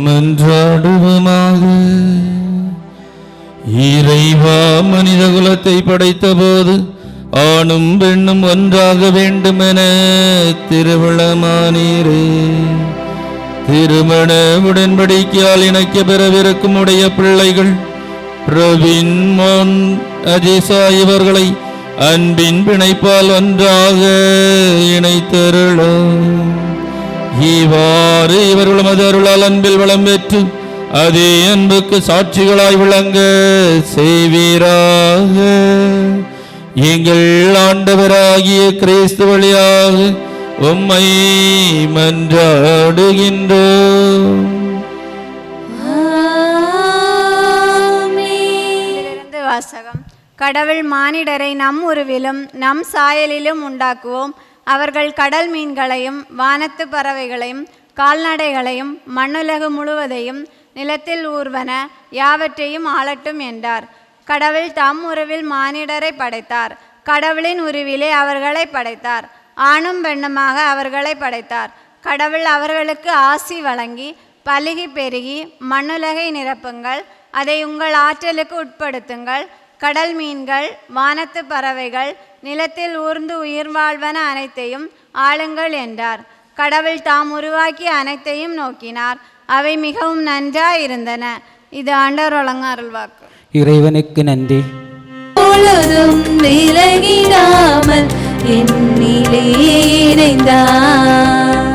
மன்றாடுவோமாக. இறைவா, மனித குலத்தை படைத்த போது ஆணும் பெண்ணும் ஒன்றாக வேண்டுமென திருவிழமானீரே. திருமண உடன்படிக்கையால் இணைக்க பெறவிருக்கும் உடைய பிள்ளைகள் பிரவீன், மோன், அஜிசா இவர்களை அன்பின் பிணைப்பால் ஒன்றாக இணைத்தருளும். இவ்வாறு இவர்களும் அது அருளால் அன்பில் வளம் பெற்று அதே அன்புக்கு சாட்சிகளாய் விளங்க செய்வீராக. எங்கள் ஆண்டவராகிய கிறிஸ்து வழியாக உம்மை மன்றாடுகின்றோம். வாசகம். கடவுள் மானிடரை நம் உருவிலும் நம் சாயலிலும் உண்டாக்குவோம். அவர்கள் கடல் மீன்களையும் வானத்து பறவைகளையும் கால்நடைகளையும் மண்ணுலகு முழுவதையும் நிலத்தில் ஊர்வன யாவற்றையும் ஆளட்டும் என்றார். கடவுள் தம் உருவில் மானிடரை படைத்தார். கடவுளின் உருவிலே அவர்களை படைத்தார். ஆணும் பெண்ணுமாக அவர்களை படைத்தார். கடவுள் அவர்களுக்கு ஆசி வழங்கி பலுகி பெருகி மண்ணுலகை நிரப்புங்கள், அதை உங்கள் ஆற்றலுக்கு உட்படுத்துங்கள். கடல் மீன்கள் வானத்து பறவைகள் நிலத்தில் ஊர்ந்து உயிர் வாழ்வன அனைத்தையும் ஆளுங்கள் என்றார். கடவுள் தாம் உருவாக்கிய அனைத்தையும் நோக்கினார். அவை மிகவும் நன்றாயிருந்தன. இது ஆண்டவர் வழங்க அருள்வாக்கு. இறைவனுக்கு நன்றி. பொழுதும் விலகிடாமல் என்னிலே இணைந்தார்.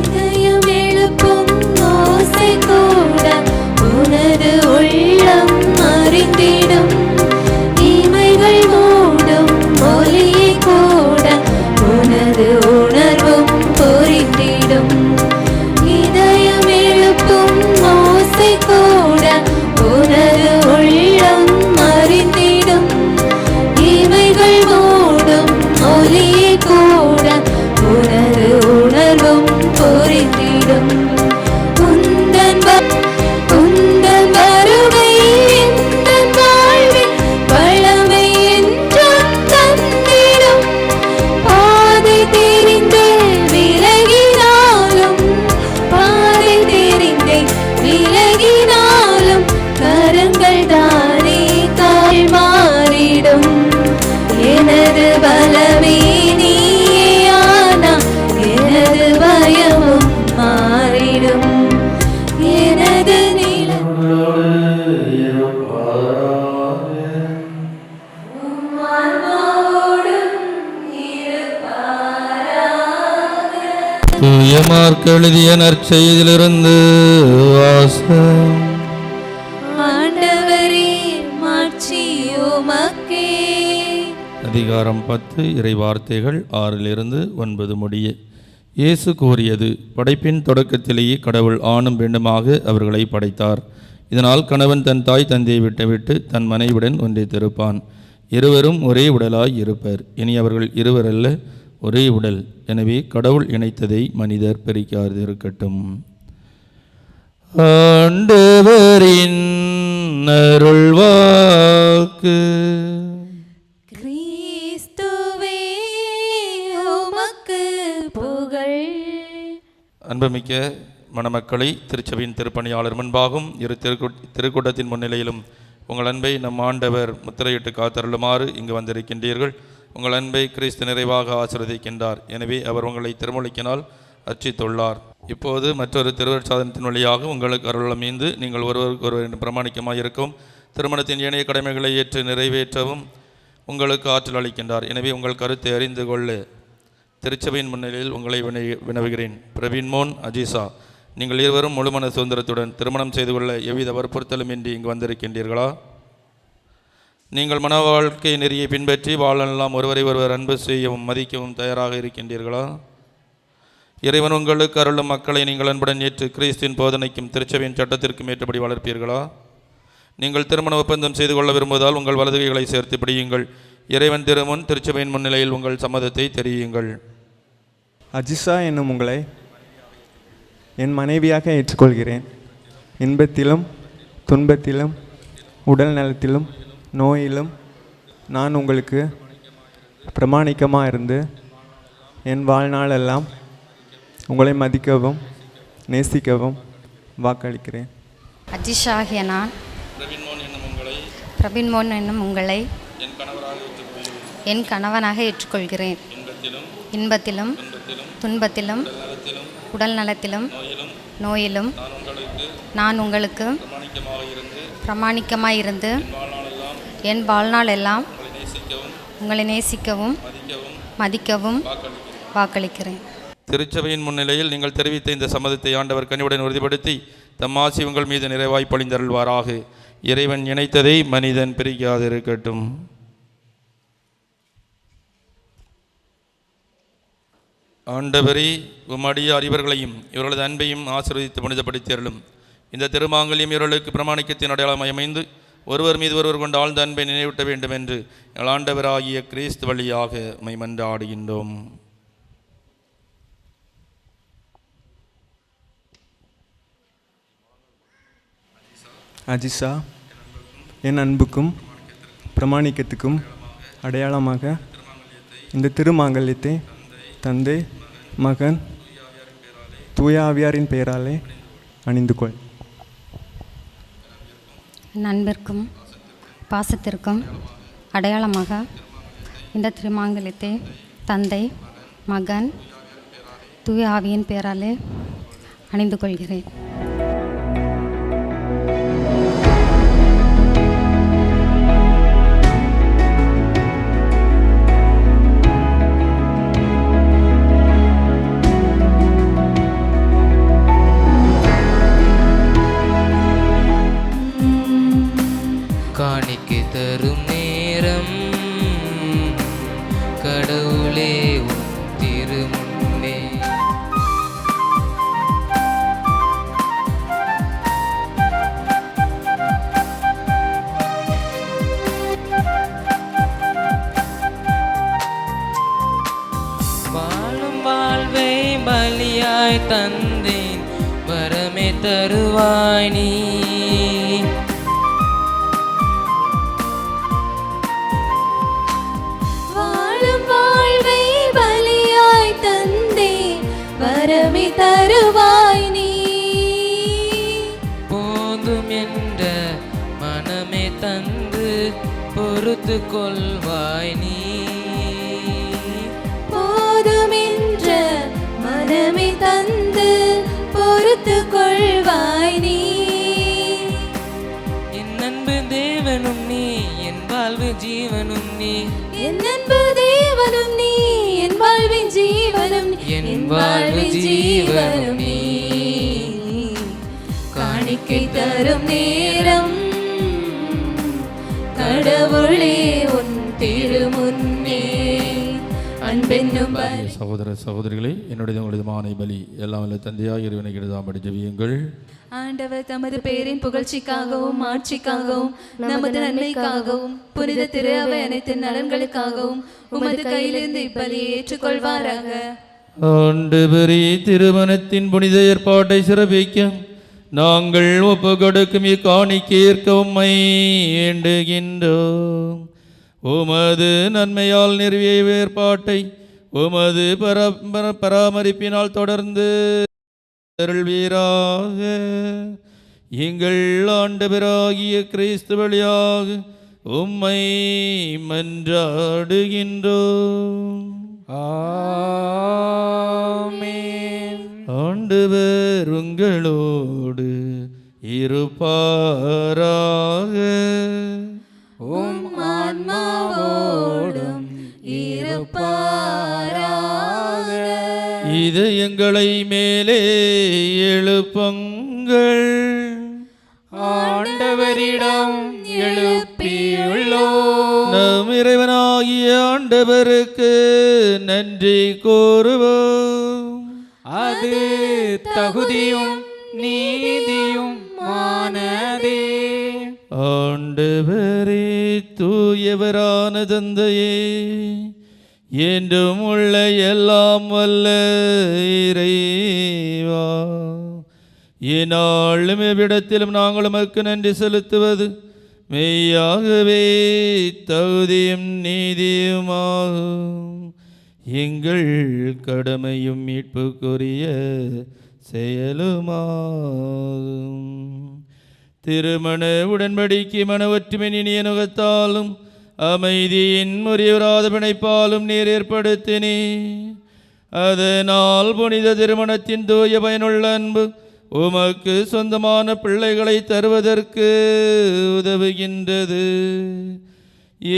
இதயம் எழுப்பும் ஓசை கூட உனது உள்ள எனது பலமே நீயானா எனது பயமும் மாறிடும் எனது நிலம் தூய மார்க் எழுதிய நற்செய்தியிலிருந்து வாசகம். ஆண்டவரே மாட்சி உமக்கே. அதிகாரம் 10 இறை வார்த்தைகள் 6-9 முடிய. இயேசு கூறியது, படைப்பின் தொடக்கத்திலேயே கடவுள் ஆணும் பெண்ணுமாக அவர்களை படைத்தார். இதனால் கணவன் தன் தாய் தந்தையை விட்டுவிட்டு தன் மனைவியுடன் ஒன்றித்திருப்பான். இருவரும் ஒரே உடலாய் இருப்பர். இனி அவர்கள் இருவரல்ல, ஒரே உடல். எனவே கடவுள் இணைத்ததை மனிதர் பிரிக்காதிருக்கட்டும். ஆண்டவரின் அருள்வாக்கு. கிறிஸ்துவே உமக்கு புகழ். அன்புமிக்க மணமக்களை, திருச்சபையின் திருப்பணியாளர் முன்பாகவும் இரு திருக்கூட்டத்தின் முன்னிலையிலும் உங்கள் அன்பை நம் ஆண்டவர் முத்திரையிட்டு காத்தருளுமாறு இங்கு வந்திருக்கின்றீர்கள். உங்கள் அன்பை கிறிஸ்து நிறைவாக ஆசீர்வதிக்கின்றார். எனவே அவர் உங்களை திருமொழிக்கினால் அர்ச்சித்துள்ளார். இப்போது மற்றொரு திருவருட்சாதனத்தின் வழியாக உங்களுக்கு அருள் மீந்து நீங்கள் ஒருவருக்கு ஒருவர் பிரமாணிக்கமாக இருக்கும் திருமணத்தின் ஏனைய கடமைகளை ஏற்று நிறைவேற்றவும் உங்களுக்கு ஆற்றல் அளிக்கின்றார். எனவே உங்கள் கருத்தை அறிந்து கொள்ள திருச்சபையின் முன்னிலையில் உங்களை வினவுகிறேன். பிரவீன் மோன், அஜிசா, நீங்கள் இருவரும் முழுமன சுதந்திரத்துடன் திருமணம் செய்து கொள்ள எவ்வித வற்புறுத்தலும் இன்றி இங்கு வந்திருக்கின்றீர்களா? நீங்கள் மன வாழ்க்கை நெறியை பின்பற்றி வாழலாம் ஒருவரை ஒருவர் அன்பு செய்யவும் மதிக்கவும் தயாராக இருக்கின்றீர்களா? இறைவன் உங்களுக்கு அருளும் மக்களை நீங்கள் அன்புடன் ஏற்று கிறிஸ்துவின் போதனைக்கும் திருச்சபையின் சட்டத்திற்கும் ஏற்றபடி வளர்ப்பீர்களா? நீங்கள் திருமண ஒப்பந்தம் செய்து கொள்ள விரும்புவதால் உங்கள் வலதுகைகளை சேர்த்து பிடியுங்கள். இறைவன் திருமுன் திருச்சபையின் முன்னிலையில் உங்கள் சம்மதத்தை தெரியுங்கள். அஜிசா என்னும் உங்களை என் மனைவியாக ஏற்றுக்கொள்கிறேன். இன்பத்திலும் துன்பத்திலும் உடல் நலத்திலும் நோயிலும் நான் உங்களுக்கு பிரமாணிக்கமாக இருந்து என் வாழ்நாளெல்லாம் உங்களை மதிக்கவும் நேசிக்கவும் வாக்களிக்கிறேன். அஜிஷாகிய நான் பிரவீன் மோன் என்னும் உங்களை என் கணவனாக ஏற்றுக்கொள்கிறேன். இன்பத்திலும் துன்பத்திலும் உடல் நலத்திலும் நோயிலும் நான் உங்களுக்கு பிரமாணிக்கமாக இருந்து என் வாழ்நாள் எல்லாம் உங்களை நேசிக்கவும் மதிக்கவும் வாக்களிக்கிறேன். திருச்சபையின் முன்னிலையில் நீங்கள் தெரிவித்த இந்த சம்மதத்தை ஆண்டவர் கனிவுடன் உறுதிப்படுத்தி தம் ஆசி உங்கள் மீது நிறைவாய் பொழிந்தருள்வாராக. இறைவன் இணைத்ததை மனிதன் பிரிக்காதிருக்கட்டும். ஆண்டவரே, உம்மடியார் இவர்களையும் இவர்களது அன்பையும் ஆசீர்வதித்து புனிதப்படுத்தியருளும். இந்த திருமாங்கல்யம் இவர்களுக்கு பிரமாணிக்கத்தின் அடையாளம் அமைந்து ஒருவர் மீது ஒருவர் கொண்ட ஆழ்ந்த அன்பை நினைவூட்ட வேண்டும் என்று எங்கள் ஆண்டவராகிய கிறிஸ்து வழியாக மைமன்றாடுகின்றோம். அஜிசா, என் அன்புக்கும் பிரமாணிக்கத்துக்கும் அடையாளமாக இந்த திருமாங்கல்யத்தை தந்தை மகன் தூய ஆவியாரின் பெயராலே அணிந்து கொள். என் அன்பிற்கும் பாசத்திற்கும் அடையாளமாக இந்த திருமாங்கல்யத்தை தந்தை மகன் தூய ஆவியின் பெயராலே அணிந்து கொள்கிறேன். காணிக்கை தரும் நேரம் கடவுளே உன் திருமுன்னே வாழும் வாழ்வை பலியாய் தந்தேன் வரமே தருவாய் நீ. வரமே தருவாய் நீ. போதும் என்ற மனமே தந்து பொறுத்து கொள்வாய் நீ. எடுத்துக் கொள்வாய் நீ. என் அன்பு தேவனும் நீ, என் வாழ்வு ஜீவனும் நீ, என் அன்பு தேவனும் நீ, என் வாழ்வின் ஜீவனும் நீ, என் வாழ்வு ஜீவனும் நீ. காணிக்கை தரும் நேரம் கடவுளே உன் திருமுன்னே அன்பென்னும் பலி. சகோதர சகோதரிகளே, என்னுடைய உங்களுடைய பலி எல்லாம் வல்ல தந்தையாக இறைவனுக்கு எழுதாம்படி ஜெபியுங்கள். ஆண்டவர் தமது பேரின் புகழ்ச்சிக்காகவும் ஆட்சிக்காகவும் நமது நன்மைக்காகவும் புனித திரு அவை அனைத்து நலன்களுக்காகவும் உமது கையிலிருந்து இப்பலியை ஏற்றுக்கொள்வாராக. ஆண்டவரே, திருமணத்தின் புனித ஏற்பாட்டை சிறப்பிக்க நாங்கள் ஒப்பு கொடுக்கும் இக்காணிக்கை ஏற்க உம்மை வேண்டுகின்றோம். உமது நன்மையால் நிறுவிய ஏற்பாட்டை உமது பராமரிப்பினால் தொடர்ந்து அருள்வீராக. எங்கள் ஆண்டவராகிய கிறிஸ்து வழியாக உம்மை மன்றாடுகின்றோம். ஆமென். ஆண்டவர் உங்களோடு இருப்பாராக. உம் ஆன்மாவோடும் இருப்பாராக. இதயங்களை மேலே எழுப்புங்கள். ஆண்டவரிடம் எழுப்பியுள்ளோம். நம் இறைவனாகிய ஆண்டவருக்கு நன்றி கூறுவோம். அது தகுதியும் நீதியும் ஆனதே. ஆண்டவரே, தூயவரான தந்தையே, என்றும் உள்ள எல்லாம் வல்ல இறைவா, என்னாலும் எவ்விடத்திலும் நாங்கள் உமக்கு நன்றி செலுத்துவது மெய்யாகவே தகுதியும் நீதியுமாகும். எங்கள் கடமையும் மீட்புக்குரிய செயலுமாகும். திருமண உடன்படிக்கை மன ஒற்றுமை இனிய நுகத்தாலும் அமைதியின் முறியவராத பிணைப்பாலும் நீர் ஏற்படுத்தினே. அதனால் புனித திருமணத்தின் தூய பயனுள்ள அன்பு உமக்கு சொந்தமான பிள்ளைகளை தருவதற்கு உதவுகின்றது.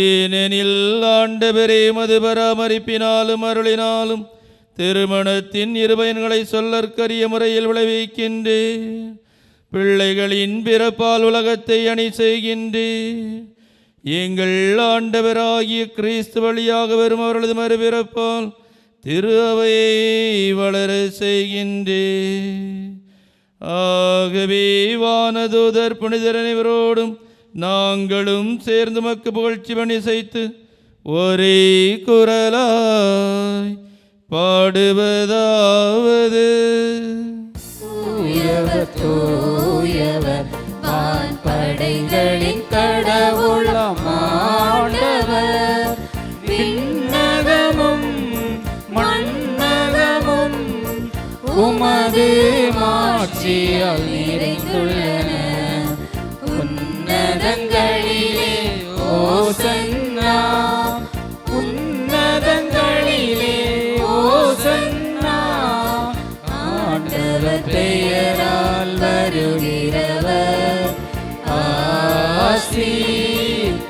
ஏனெனில் ஆண்டவரே, மது பராமரிப்பினாலும் அருளினாலும் திருமணத்தின் இருபயன்களை சொல்லற்கரிய முறையில் விளைவிக்கின்றே. பிள்ளைகளின் பிறப்பால் உலகத்தை அணி செய்கின்றே. எங்கள் ஆண்டவராகிய கிறிஸ்து வழியாக வரும் அவர்களது மறுபிறப்பால் திரு அவையை வளர செய்கின்றே. ஆகவே வானதூதர் புனிதர் அனைவரோடும் நாங்களும் சேர்ந்து மக்கு புகழ்ச்சி பணி செய்து ஒரே குரலாய் பாடுவதாவது: தூயவர் தூயவர் வான்படைகளின் கடவுளாம் ஆண்டவர். விண்ணகமும் மண்ணகமும் உமது மாட்சியால் நிறைந்துள்ளன. உன்னதங்களிலே ஓசன்னா, உன்னதங்களிலே ஓசன்னா. ஆண்டவர் பெயரால் வருகிறவர் ஆசி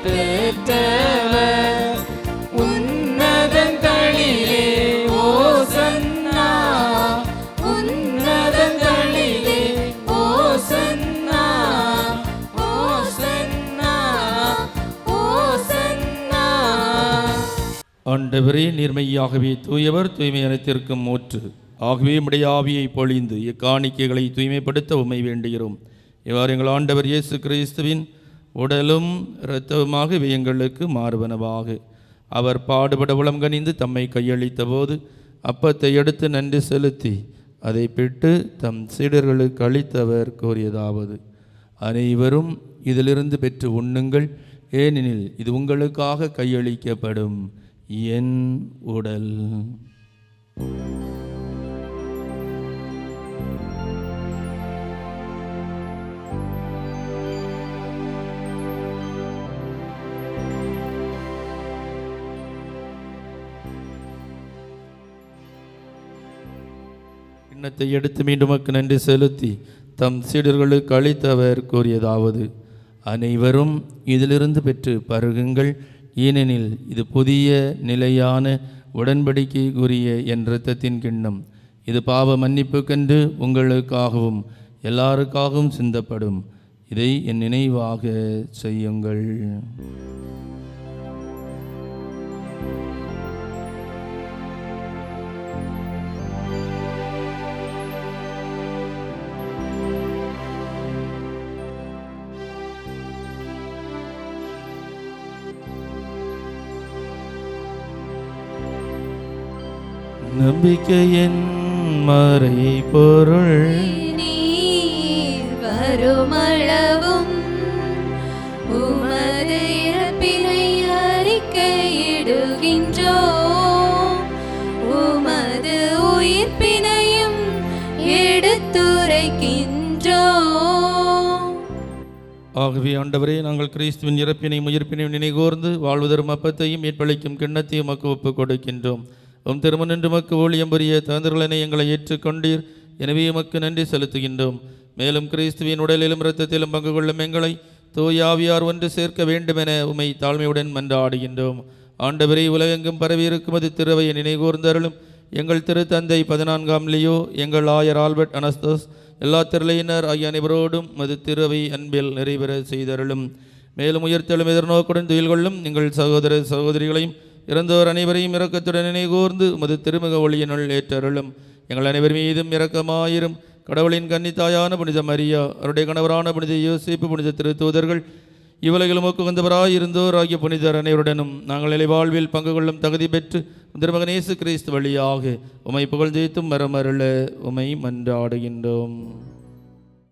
பெற்றவர். உன்னதங்களிலே ஓசன்னா, உன்னதங்களிலே ஓசன்னா, ஓசன்னா, ஓசன்னா. ஆண்டவரே, நீர்மையாகவே தூயவர், தூய்மை அனைத்திற்கும் ஊற்று. ஆகவே உம்முடைய ஆவியை பொழிந்து இக்காணிக்கைகளை தூய்மைப்படுத்த உம்மை வேண்டுகிறோம். இவ்வாறு எங்கள் ஆண்டவர் இயேசு கிறிஸ்துவின் உடலும் இரத்தவுமாக இவை எங்களுக்கு மாறுவனவாக. அவர் பாடுபட உளம் கனிந்து தம்மை கையளித்த போது அப்பத்தை எடுத்து நன்றி செலுத்தி அதை பிட்டு தம் சீடர்களுக்கு அளித்தவர் கூறியதாவது: அனைவரும் இதிலிருந்து பெற்று உண்ணுங்கள், ஏனெனில் இது உங்களுக்காக கையளிக்கப்படும் என் உடல். கிண்ணத்தை எடுத்து மீண்டும் நன்றி செலுத்தி தம் சீடர்களுக்கு அளித்தவர் கூறியதாவது, அனைவரும் இதிலிருந்து பெற்று பருகுங்கள், ஏனெனில் இது புதிய நிலையான உடன்படிக்கைக்குரிய என் இரத்தத்தின் கிண்ணம். இது பாவ மன்னிப்புக்கென்று உங்களுக்காகவும் எல்லாருக்காகவும் சிந்தப்படும். இதை என் நினைவாக செய்யுங்கள். நம்பிக்கையின் மறை பொருள் நீர் வருமளவும் உமது இறப்பினை அறிக்கையிடுகின்றோம், உமது உயிர்ப்பினையும் எடுத்துரைக்கின்றோம். ஆகவே ஆண்டவரே, நாங்கள் கிறிஸ்துவின் இறப்பினையும் உயிர்ப்பினையும் நினைகூர்ந்து வாழ்வதரும் அப்பத்தையும் மீட்பளிக்கும் கிண்ணத்தையும் மக்கு ஒப்புக் கொடுக்கின்றோம். உம் திருமணன்று மக்கு ஊழியம் புரிய தந்தர்களை எங்களை ஏற்றுக்கொண்டீர். எனவே எமக்கு நன்றி செலுத்துகின்றோம். மேலும் கிறிஸ்துவின் உடலிலும் இரத்தத்திலும் பங்கு கொள்ளும் எங்களை தூயாவியார் ஒன்று சேர்க்க வேண்டுமென உமை தாழ்மையுடன் மன்றாடுகின்றோம். ஆண்டவரே, உலகெங்கும் பரவியிருக்கும் அது திருவையை நினைகூர்ந்தருளும். எங்கள் திருத்தந்தை 14ஆம் லியோ, எங்கள் ஆயர் ஆல்பர்ட் அனஸ்தோஸ், எல்லா திருளையினர் ஆகிய அனைவரோடும் மது திருவை அன்பில் நிறைவேற செய்தருளும். மேலும் உயிர்த்தெழும் எதிர்நோக்குடன் துயில் கொள்ளும் எங்கள் சகோதர சகோதரிகளையும் இறந்தோர் அனைவரையும் இரக்கத்துடன் நினைகூர்ந்து உமது திருமுக ஒளியினுள் ஏற்றருளும். எங்கள் அனைவர் மீதும் இரக்கமாயிரும். கடவுளின் கன்னித்தாயான புனித மரியா, அவருடைய கணவரான புனித யோசேப்பு, புனித திருத்தூதர்கள், இவ்வுலகிலும் உகந்தவராய் இருந்தோர் ஆகிய புனிதர் அனைவருடனும் நாங்கள் நிலை வாழ்வில் பங்கு கொள்ளும் தகுதி பெற்று திருமகன் இயேசு கிறிஸ்து வழியாக உமை புகழ்ந்தேத்தும் மரமருள உமை மன்றாடுகின்றோம்.